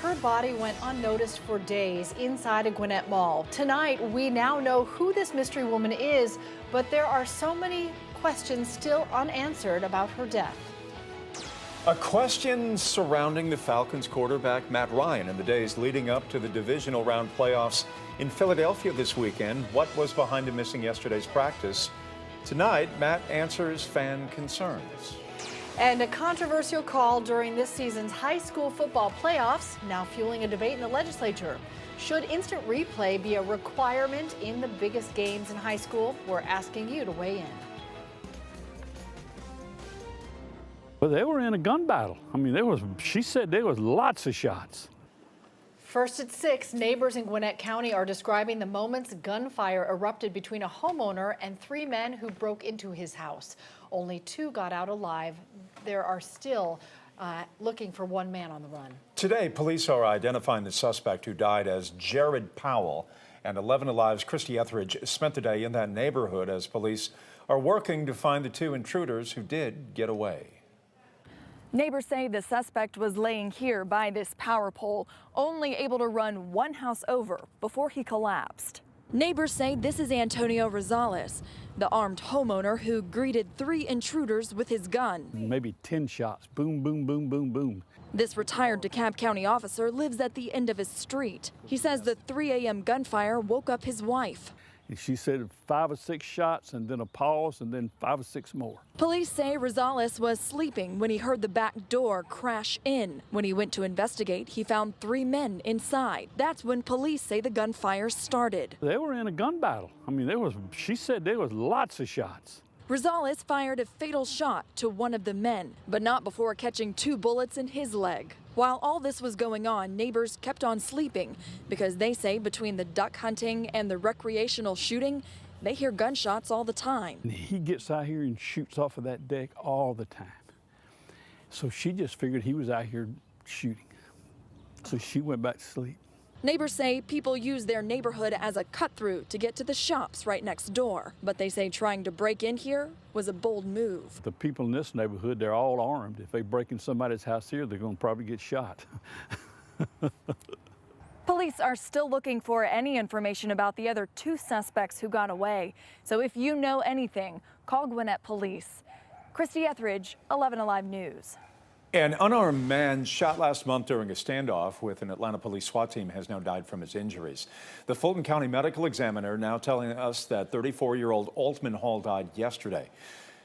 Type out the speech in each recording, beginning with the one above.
Her body went unnoticed for days inside a Gwinnett mall. Tonight, we now know who this mystery woman is, but there are so many questions still unanswered about her death. A question surrounding the Falcons quarterback Matt Ryan in the days leading up to the divisional round playoffs in Philadelphia this weekend. What was behind him missing yesterday's practice? Tonight, Matt answers fan concerns. And a controversial call during this season's high school football playoffs, now fueling a debate in the legislature. Should instant replay be a requirement in the biggest games in high school? We're asking you to weigh in. Well, they were in a gun battle. I mean, she said there was lots of shots. First at 6, neighbors in Gwinnett County are describing the moments gunfire erupted between a homeowner and 3 men who broke into his house. Only 2 got out alive. There are still looking for 1 man on the run. Today, police are identifying the suspect who died as Jared Powell, and 11Alive's Christy Etheridge spent the day in that neighborhood as police are working to find the 2 intruders who did get away. Neighbors say the suspect was laying here by this power pole, only able to run 1 house over before he collapsed. Neighbors say this is Antonio Rosales, the armed homeowner who greeted 3 intruders with his gun. Maybe 10 shots, boom, boom, boom, boom, boom. This retired DeKalb County officer lives at the end of his street. He says the 3 a.m. gunfire woke up his wife. She said 5 or 6 shots and then a pause and then 5 or 6 more. Police say Rosales was sleeping when he heard the back door crash in. When he went to investigate, he found 3 men inside. That's when police say the gunfire started. They were in a gun battle. I mean, she said there was lots of shots. Rosales fired a fatal shot to one of the men, but not before catching 2 bullets in his leg. While all this was going on, neighbors kept on sleeping because they say between the duck hunting and the recreational shooting, they hear gunshots all the time. He gets out here and shoots off of that deck all the time. So she just figured he was out here shooting. So she went back to sleep. Neighbors say people use their neighborhood as a cut-through to get to the shops right next door. But they say trying to break in here was a bold move. The people in this neighborhood, they're all armed. If they break in somebody's house here, they're going to probably get shot. Police are still looking for any information about the other 2 suspects who got away. So if you know anything, call Gwinnett Police. Christy Etheridge, 11Alive News. An unarmed man shot last month during a standoff with an Atlanta police SWAT team has now died from his injuries. The Fulton County medical examiner now telling us that 34-year-old Altman Hall died yesterday.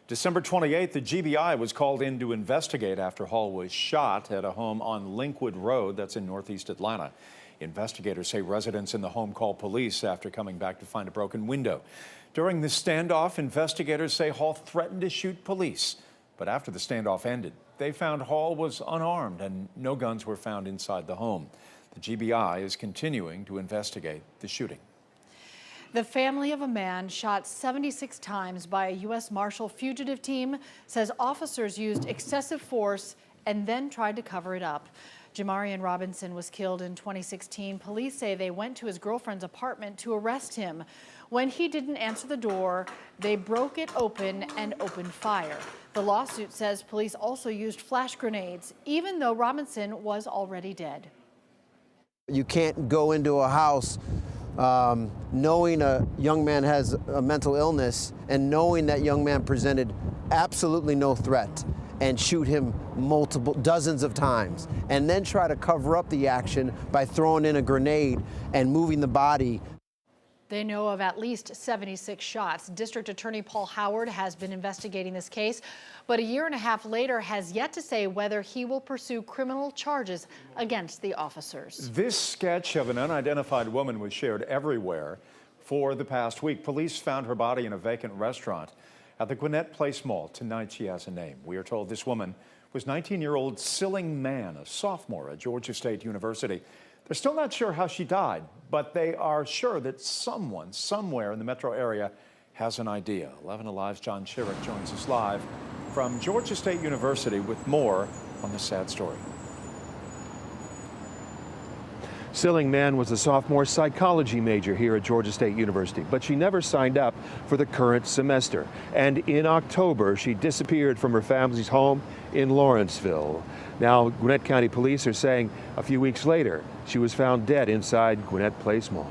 December 28th, the GBI was called in to investigate after Hall was shot at a home on Linkwood Road that's in northeast Atlanta. Investigators say residents in the home called police after coming back to find a broken window. During the standoff, investigators say Hall threatened to shoot police. But after the standoff ended, they found Hall was unarmed and no guns were found inside the home. The GBI is continuing to investigate the shooting. The family of a man shot 76 times by a U.S. Marshal fugitive team says officers used excessive force and then tried to cover it up. Jamarian Robinson was killed in 2016. Police say they went to his girlfriend's apartment to arrest him. When he didn't answer the door, they broke it open and opened fire. The lawsuit says police also used flash grenades, even though Robinson was already dead. You can't go into a house knowing a young man has a mental illness and knowing that young man presented absolutely no threat and shoot him dozens of times and then try to cover up the action by throwing in a grenade and moving the body. They know of at least 76 shots. District Attorney Paul Howard has been investigating this case, but a year and a half later has yet to say whether he will pursue criminal charges against the officers. This sketch of an unidentified woman was shared everywhere for the past week. Police found her body in a vacant restaurant at the Gwinnett Place Mall. Tonight she has a name. We are told this woman was 19-year-old Silling Mann, a sophomore at Georgia State University. They're still not sure how she died, but they are sure that someone, somewhere in the metro area has an idea. 11Alive's John Chirick joins us live from Georgia State University with more on this sad story. Seligman was a sophomore psychology major here at Georgia State University, but she never signed up for the current semester. And in October, she disappeared from her family's home in Lawrenceville. Now, Gwinnett County Police are saying a few weeks later, she was found dead inside Gwinnett Place Mall.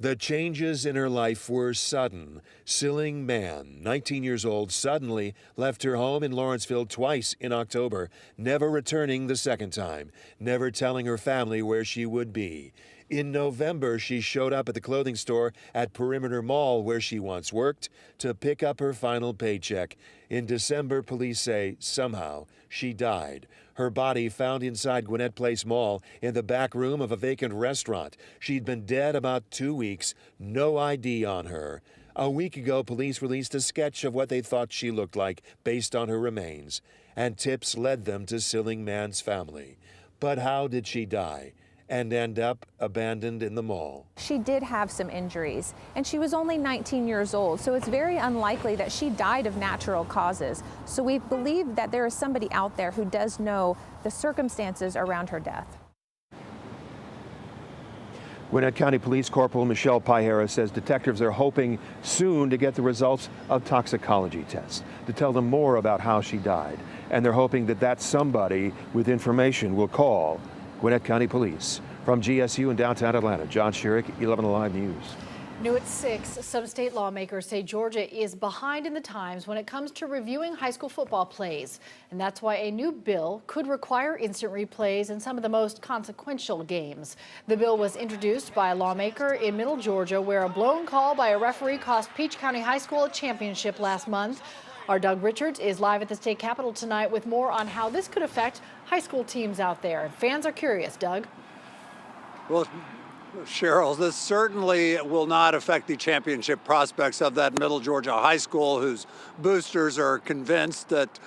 The changes in her life were sudden. Seligman, 19 years old, suddenly left her home in Lawrenceville twice in October, never returning the second time, never telling her family where she would be. In November, she showed up at the clothing store at Perimeter Mall, where she once worked, to pick up her final paycheck. In December, police say somehow she died. Her body found inside Gwinnett Place Mall in the back room of a vacant restaurant. She'd been dead about 2 weeks, no ID on her. A week ago, police released a sketch of what they thought she looked like based on her remains, and tips led them to Seligman's family. But how did she die and end up abandoned in the mall? She did have some injuries, and she was only 19 years old, so it's very unlikely that she died of natural causes. So we believe that there is somebody out there who does know the circumstances around her death. Gwinnett County Police Corporal Michelle Pajera says detectives are hoping soon to get the results of toxicology tests to tell them more about how she died. And they're hoping that somebody with information will call Gwinnett County Police. From GSU in downtown Atlanta, John Sherrick, 11Alive News. New at 6, some state lawmakers say Georgia is behind in the times when it comes to reviewing high school football plays. And that's why a new bill could require instant replays in some of the most consequential games. The bill was introduced by a lawmaker in Middle Georgia, where a blown call by a referee cost Peach County High School a championship last month. Our Doug Richards is live at the state capitol tonight with more on how this could affect high school teams out there. And fans are curious, Doug. Well, Cheryl, this certainly will not affect the championship prospects of that Middle Georgia high school, whose boosters are convinced that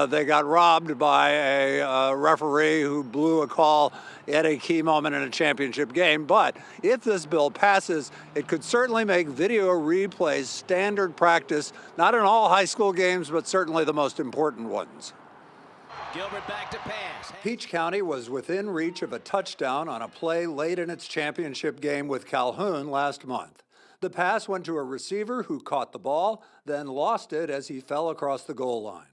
they got robbed by a referee who blew a call at a key moment in a championship game. But if this bill passes, it could certainly make video replays standard practice, not in all high school games, but certainly the most important ones. Gilbert back to pass. Peach County was within reach of a touchdown on a play late in its championship game with Calhoun last month. The pass went to a receiver who caught the ball, then lost it as he fell across the goal line.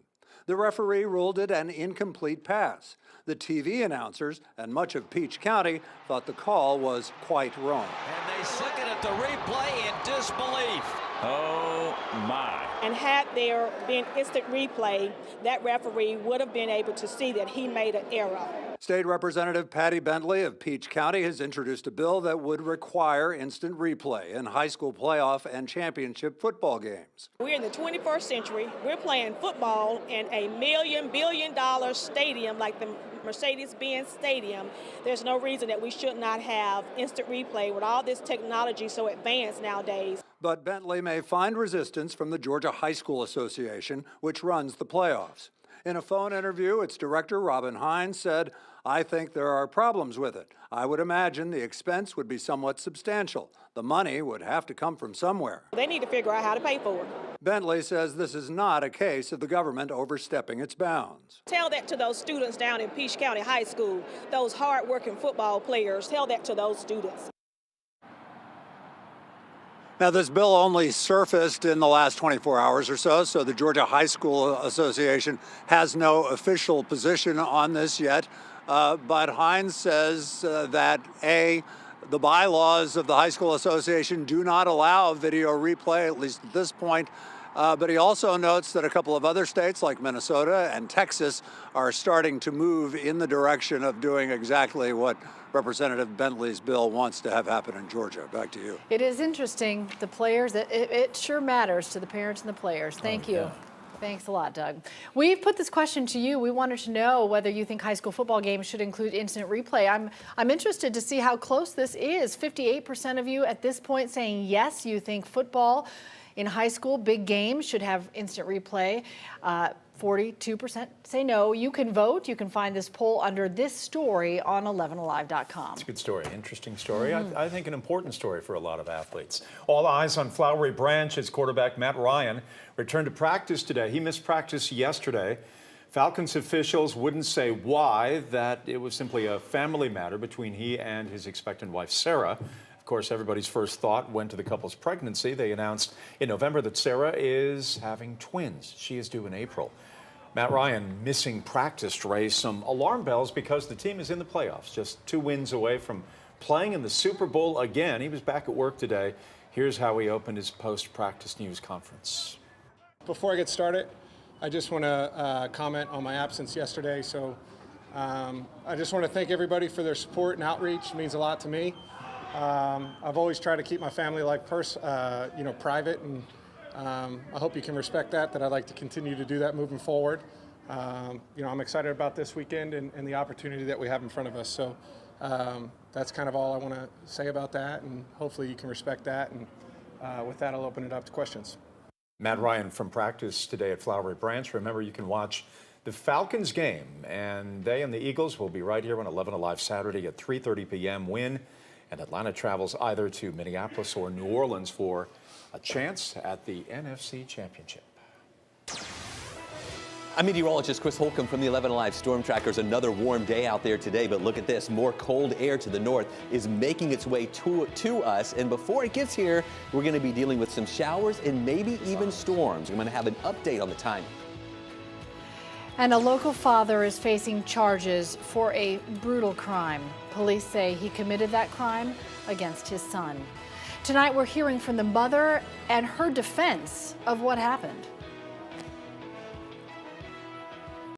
The referee ruled it an incomplete pass. The TV announcers and much of Peach County thought the call was quite wrong. And they look at the replay in disbelief. Oh, my. And had there been instant replay, that referee would have been able to see that he made an error. State Representative Patty Bentley of Peach County has introduced a bill that would require instant replay in high school playoff and championship football games. We're in the 21st century. We're playing football in a billion-dollar stadium like the Mercedes-Benz Stadium. There's no reason that we should not have instant replay with all this technology so advanced nowadays. But Bentley may find resistance from the Georgia High School Association, which runs the playoffs. In a phone interview, its director, Robin Hines, said, "I think there are problems with it. I would imagine the expense would be somewhat substantial. The money would have to come from somewhere." They need to figure out how to pay for it. Bentley says this is not a case of the government overstepping its bounds. Tell that to those students down in Peach County High School, those hard-working football players. Tell that to those students. Now, this bill only surfaced in the last 24 hours or so, so the Georgia High School Association has no official position on this yet. But Hines says that, A, the bylaws of the High School Association do not allow video replay, at least at this point. But he also notes that a couple of other states like Minnesota and Texas are starting to move in the direction of doing exactly what Representative Bentley's bill wants to have happen in Georgia. Back to you. It is interesting. The players, it sure matters to the parents and the players. Thank you. Yeah. Thanks a lot, Doug. We've put this question to you. We wanted to know whether you think high school football games should include instant replay. I'm interested to see how close this is. 58% of you at this point saying yes, you think football in high school, big games, should have instant replay. 42% say no. You can vote. You can find this poll under this story on 11alive.com. It's a good story, interesting story. I think an important story for a lot of athletes. All eyes on Flowery Branch as quarterback Matt Ryan returned to practice today. He missed practice yesterday Falcons officials wouldn't say why, that it was simply a family matter between he and his expectant wife, Sarah. Of course, everybody's first thought went to the couple's pregnancy. They announced in November that Sarah is having twins. She is due in April. Matt Ryan missing practice raised some alarm bells because the team is in the playoffs, just 2 wins away from playing in the Super Bowl again. He was back at work today. Here's how he opened his post-practice news conference. Before I get started, I just want to comment on my absence yesterday. So I just want to thank everybody for their support and outreach. It means a lot to me. I've always tried to keep my family life private, and I hope you can respect that I'd like to continue to do that moving forward. I'm excited about this weekend and the opportunity that we have in front of us. So that's kind of all I want to say about that, and hopefully you can respect that. And with that, I'll open it up to questions. Matt Ryan from practice today at Flowery Branch. Remember, you can watch the Falcons game, and they and the Eagles will be right here on 11Alive Saturday at 3:30 p.m. Win, and Atlanta travels either to Minneapolis or New Orleans for a chance at the NFC Championship. I'm meteorologist Chris Holcomb from the 11Alive Storm Trackers. Another warm day out there today, but look at this. More cold air to the north is making its way to us. And before it gets here, we're going to be dealing with some showers and maybe even storms. I'm going to have an update on the timing. And a local father is facing charges for a brutal crime. Police say he committed that crime against his son. Tonight, we're hearing from the mother and her defense of what happened.